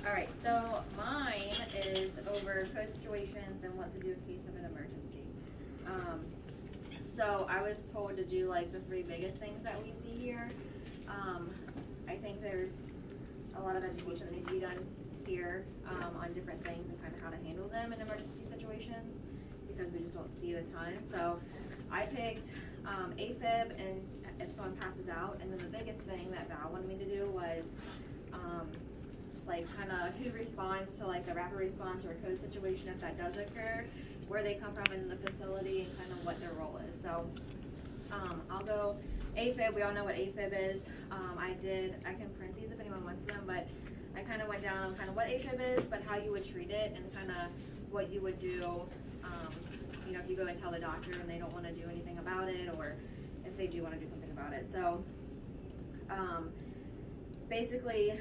All right, so mine is over code situations and what to do in case of an emergency. So I was told to do like the 3 biggest things that we see here. I think there's a lot of education that needs to be done here on different things and kind of how to handle them in emergency situations because we just don't see it a ton. So I picked AFib and if someone passes out, and then the biggest thing that Val wanted me to do was like kind of who responds to like a rapid response or a code situation if that does occur, where they come from in the facility, and kind of what their role is. So I'll go AFib. We all know what AFib is. I can print these if anyone wants them, but I kind of went down on kind of what AFib is, but how you would treat it and kind of what you would do, you know, if you go and tell the doctor and they don't want to do anything about it, or if they do want to do something about it. So basically,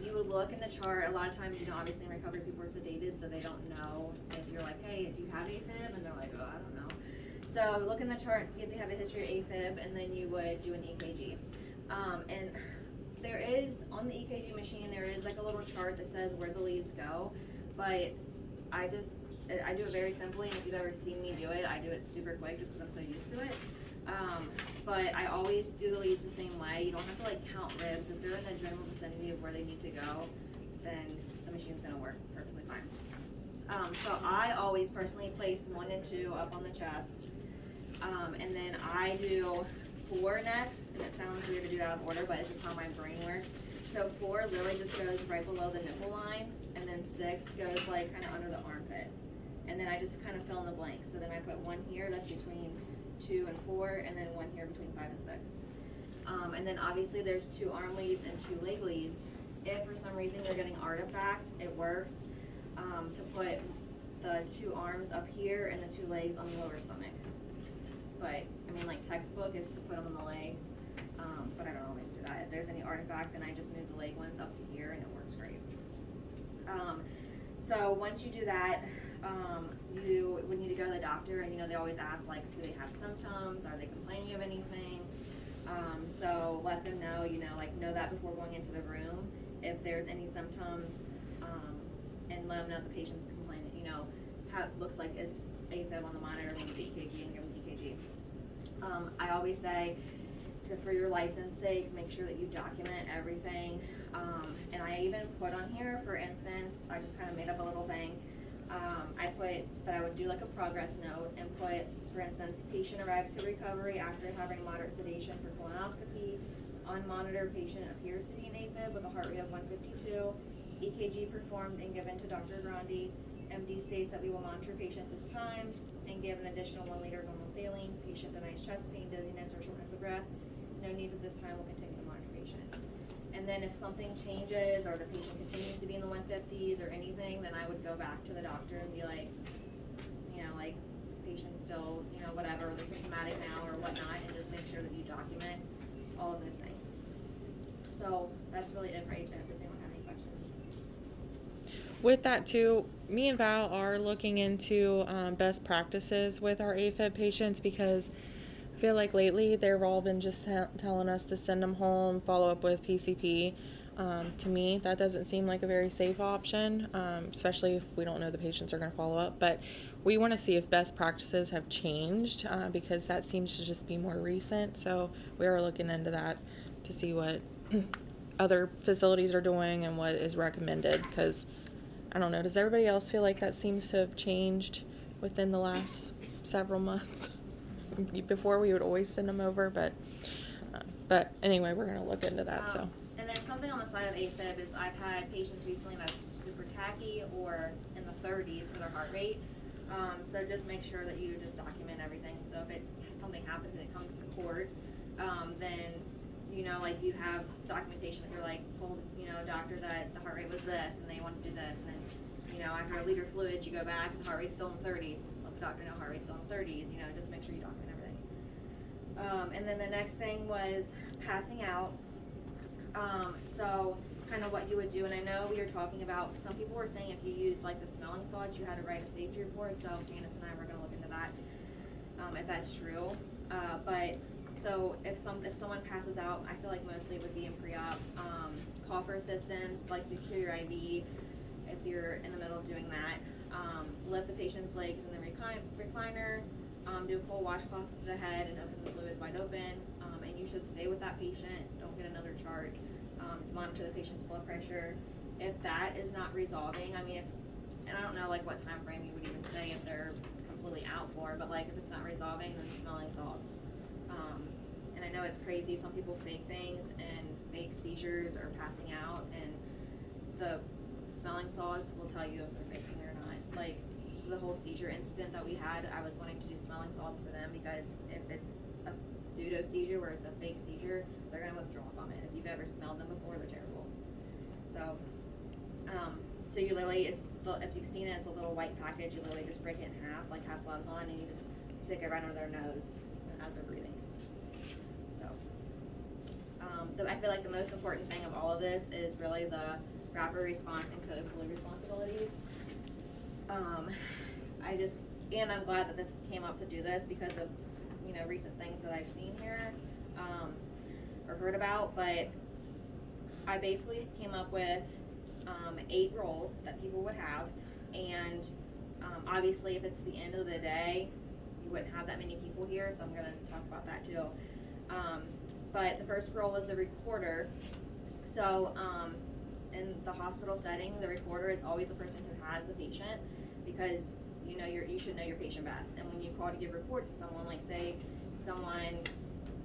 you would look in the chart. A lot of times, you know, obviously in recovery people are sedated, so they don't know if you're like, hey, do you have AFib? And they're like, oh, I don't know. So look in the chart and see if they have a history of AFib, and then you would do an EKG. And there is, on the EKG machine, there is like a little chart that says where the leads go, but I do it very simply, and if you've ever seen me do it, I do it super quick just because I'm so used to it. But I always do the leads the same way. You don't have to like count ribs. If they're in the general vicinity of where they need to go, then the machine's gonna work perfectly fine. So I always personally place 1 and 2 up on the chest. And then I do 4 next, and it sounds weird to do that out of order, but it's just how my brain works. So 4 literally just goes right below the nipple line, and then 6 goes like kind of under the armpit. And then I just kind of fill in the blank. So then I put 1 here, that's between 2 and 4, and then 1 here between 5 and 6. And then obviously there's 2 arm leads and 2 leg leads. If for some reason you're getting artifact, it works to put the 2 arms up here and the 2 legs on the lower stomach. But I mean, like textbook is to put them on the legs, but I don't always do that. If there's any artifact, then I just move the leg ones up to here, and it works great. So once you do that, you would need to go to the doctor, and you know they always ask like, do they have symptoms? Are they complaining of anything? So let them know, you know, like know that before going into the room if there's any symptoms, and let them know the patient's complaining. You know, how it looks like it's AFib on the monitor when you do EKG and give them EKG. I always say, for your license sake, make sure that you document everything. And I even put on here, for instance, I just kind of made up a little thing. I put that I would do like a progress note and put, for instance, patient arrived to recovery after having moderate sedation for colonoscopy. On monitor, patient appears to be in AFib with a heart rate of 152. EKG performed and given to Dr. Grandi. MD states that we will monitor patient this time and give an additional 1 liter of normal saline. Patient denies chest pain, dizziness, or shortness of breath. No needs at this time. We'll continue to monitor patient. And then if something changes or the patient continues to be in the 150s or anything, then I would go back to the doctor and be like, you know, like patient's still, you know, whatever, they're symptomatic now or whatnot, and just make sure that you document all of those things. So that's really it right there. Does anyone have any questions? With that too, me and Val are looking into best practices with our AFib patients because I feel like lately they've all been just telling us to send them home, follow up with PCP. To me, that doesn't seem like a very safe option, especially if we don't know the patients are going to follow up. But we want to see if best practices have changed because that seems to just be more recent. So we are looking into that to see what other facilities are doing and what is recommended because I don't know, does everybody else feel like that seems to have changed within the last several months? Before we would always send them over, but anyway, we're going to look into that. So. And then something on the side of AFib is I've had patients recently that's super tacky or in the 30s for their heart rate. So just make sure that you just document everything. So if something happens and it comes to court, then you know, like you have documentation that you're like told, you know, doctor that the heart rate was this and they want to do this, and then, you know, after a liter of fluid you go back and the heart rate's still in the 30s. Let the doctor know heart rate's still in the 30s. You know, just make sure you document everything. And then the next thing was passing out. So kind of what you would do, and I know we were talking about, some people were saying if you use like the smelling salts, you had to write a safety report. So Janice and I were going to look into that, if that's true. But So if someone passes out, I feel like mostly it would be in pre-op. Call for assistance, like secure your IV if you're in the middle of doing that. Lift the patient's legs in the recliner. Do a cold washcloth to the head and open the fluids wide open. And you should stay with that patient. Don't get another chart. Monitor the patient's blood pressure. If that is not resolving, I mean, and I don't know like what time frame you would even say if they're completely out for, but like if it's not resolving, then smelling salts. And I know it's crazy, some people fake things and fake seizures or passing out, and the smelling salts will tell you if they're faking or not. Like the whole seizure incident that we had, I was wanting to do smelling salts for them because if it's a pseudo seizure where it's a fake seizure, they're gonna withdraw from it. If you've ever smelled them before, they're terrible. So you literally, if you've seen it, it's a little white package. You literally just break it in half, like have gloves on, and you just stick it right under their nose as they're breathing. So, I feel like the most important thing of all of this is really the rapid response and code blue responsibilities. And I'm glad that this came up to do this because of, recent things that I've seen here, or heard about, but I basically came up with 8 roles that people would have, and obviously if it's the end of the day, you wouldn't have that many people here, so I'm going to talk about that too. But the first role is the recorder. So in the hospital setting, the recorder is always the person who has the patient, because you should know your patient best. And when you call to give report to someone, like say someone,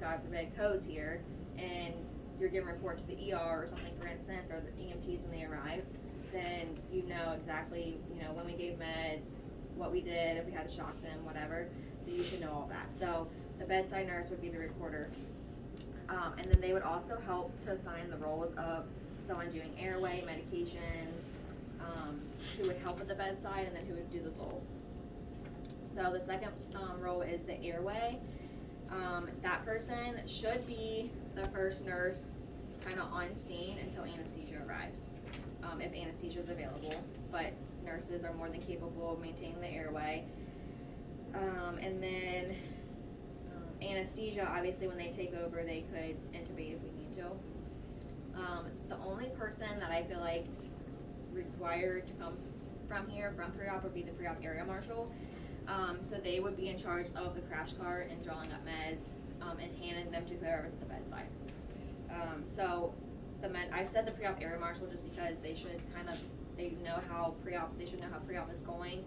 God forbid, codes here, and you're giving a report to the ER or something, for instance, or the EMTs when they arrive, then you know exactly, when we gave meds, what we did, if we had to shock them, whatever. So you should know all that. So the bedside nurse would be the recorder. And then they would also help to assign the roles of someone doing airway, medications, who would help at the bedside, and then who would do the Zoll. So the second role is the airway. That person should be the first nurse kind of on scene until anesthesia arrives, if anesthesia is available, but nurses are more than capable of maintaining the airway. And then anesthesia, obviously when they take over, they could intubate if we need to. The only person that I feel like required to come from here, from pre-op, would be the pre-op area marshal. So they would be in charge of the crash cart and drawing up meds, and handing them to whoever's at the bedside. So I said the pre-op area marshal just because they should they should know how pre-op is going.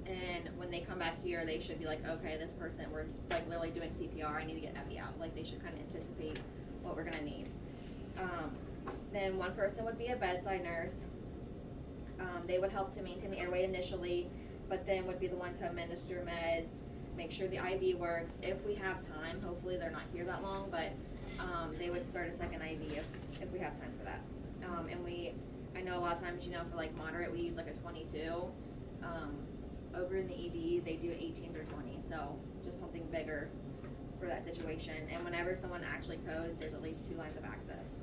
And when they come back here, they should be like, okay, this person, we're like literally doing CPR, I need to get epi out. Like they should kind of anticipate what we're gonna need. Then one person would be a bedside nurse. They would help to maintain the airway initially, but then would be the one to administer meds, make sure the IV works. If we have time, hopefully they're not here that long, but they would start a second IV if we have time for that. I know a lot of times, for like moderate, we use like a 22. Over in the ED, they do 18s or 20s, so just something bigger for that situation. And whenever someone actually codes, there's at least 2 lines of access.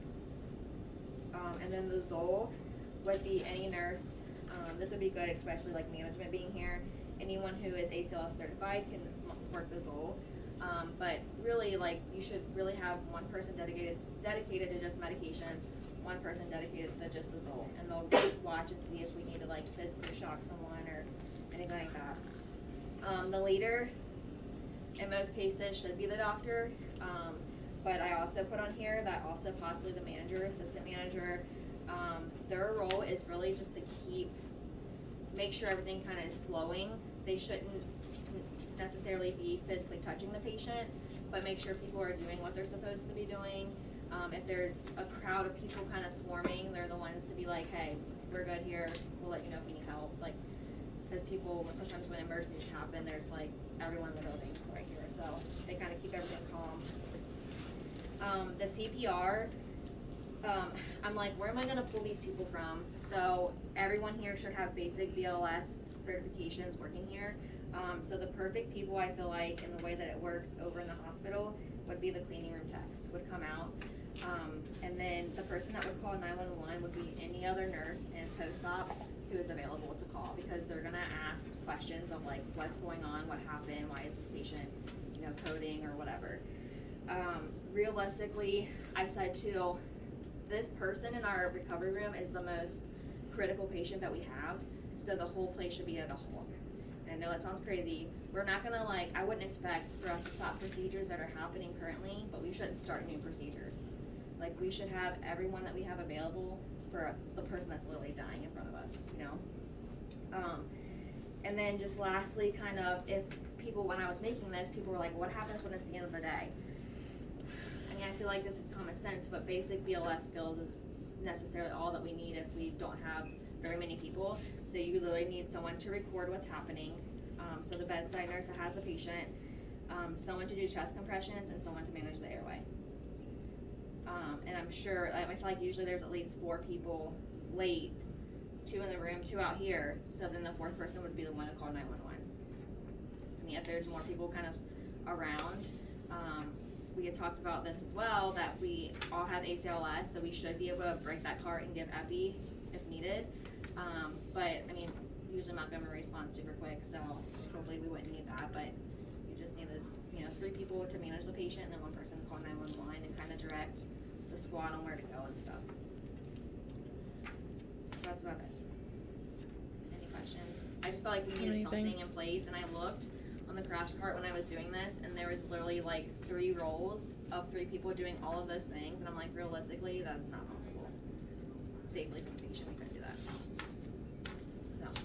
And then the Zoll would be any nurse. This would be good, especially like management being here. Anyone who is ACLS certified can work the Zoll. But really, like, you should really have one person dedicated to just medications, one person dedicated to just the Zoll, and they'll watch and see if we need to like physically shock someone or anything like that. The leader, in most cases, should be the doctor, but I also put on here that also possibly the manager, assistant manager. Their role is really just to make sure everything kind of is flowing. They shouldn't necessarily be physically touching the patient, but make sure people are doing what they're supposed to be doing. If there's a crowd of people kind of swarming, they're the ones to be like, hey, we're good here, we'll let you know if you need help. Like, because sometimes when emergencies happen, there's like everyone in the building's right here, so they kind of keep everything calm. The CPR, I'm like, where am I going to pull these people from? So everyone here should have basic BLS certifications working here. So the perfect people, I feel like, in the way that it works over in the hospital, would be the cleaning room techs would come out. And then the person that would call 911 would be any other nurse in post-op who is available to call, because they're gonna ask questions of like, what's going on, what happened, why is this patient, coding or whatever. Realistically, I said too, this person in our recovery room is the most critical patient that we have, so the whole place should be at a halt. And I know that sounds crazy. We're not gonna I wouldn't expect for us to stop procedures that are happening currently, but we shouldn't start new procedures. Like, we should have everyone that we have available for the person that's literally dying in front of us, you know? And then just lastly, kind of, if people, when I was making this, people were like, what happens when it's the end of the day? I mean, I feel like this is common sense, but basic BLS skills is necessarily all that we need if we don't have very many people. So you literally need someone to record what's happening, so the bedside nurse that has the patient, someone to do chest compressions, and someone to manage the airway. And I'm sure, I feel like usually there's at least 4 people late, 2 in the room, 2 out here, so then the 4th person would be the one to call 911. I mean, if there's more people kind of around, we had talked about this as well, that we all have ACLS, so we should be able to break that cart and give epi if needed. But I mean, usually Montgomery responds super quick, so hopefully we wouldn't need that, but you just need this, 3 people to manage the patient and then 1 person to call 911 and kind of direct the squad on where to go and stuff. So that's about it. Any questions? I just felt like we needed something in place, and I looked on the crash cart when I was doing this, and there was literally 3 roles of 3 people doing all of those things, and I'm like, realistically, that's not possible. Safely for the patient, we couldn't do that. So.